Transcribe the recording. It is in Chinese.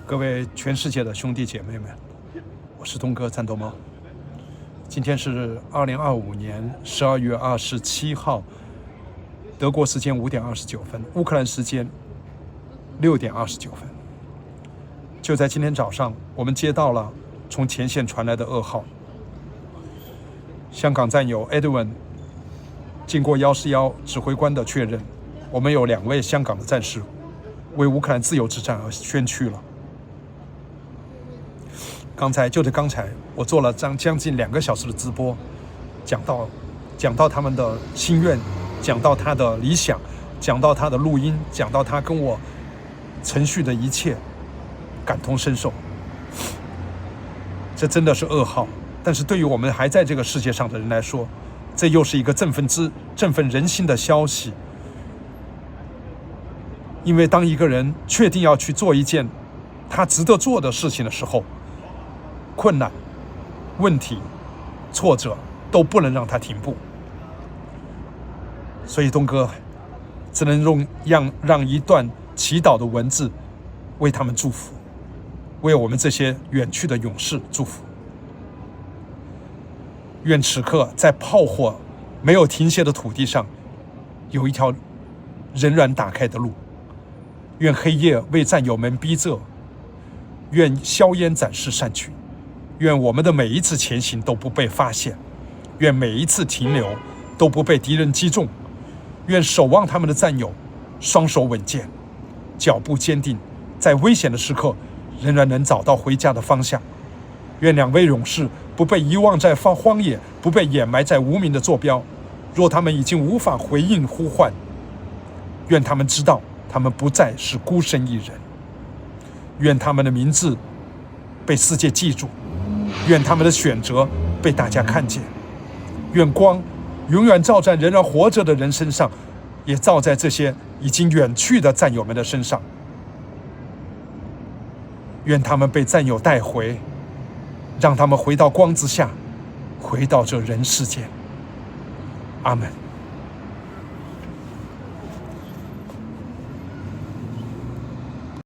各位全世界的兄弟姐妹们，我是东哥战斗猫。今天是2025年12月27号，德国时间5点29分，乌克兰时间6点29分。就在今天早上，我们接到了从前线传来的噩耗。香港战友 Edwin 经过141指挥官的确认，我们有2位香港的战士为乌克兰自由之战而捐躯了。刚才，我做了将近2个小时的直播，讲到他们的心愿，讲到他的理想，讲到他的录音，讲到他跟我程序的一切，感同身受。这真的是噩耗，但是对于我们还在这个世界上的人来说，这又是一个振奋人心的消息。因为当一个人确定要去做一件他值得做的事情的时候，困难、问题、挫折都不能让他停步。所以东哥只能让一段祈祷的文字为他们祝福，为我们这些远去的勇士祝福。愿此刻在炮火没有停歇的土地上，有一条仍然打开的路。愿黑夜为战友们逼仄，愿硝烟展示善举，愿我们的每一次前行都不被发现，愿每一次停留都不被敌人击中，愿守望他们的战友双手稳健，脚步坚定，在危险的时刻仍然能找到回家的方向。愿2位勇士不被遗忘在荒野，不被掩埋在无名的坐标。若他们已经无法回应呼唤，愿他们知道他们不再是孤身一人。愿他们的名字被世界记住，愿他们的选择被大家看见。愿光永远照在仍然活着的人身上，也照在这些已经远去的战友们的身上。愿他们被战友带回，让他们回到光之下，回到这人世间。阿们。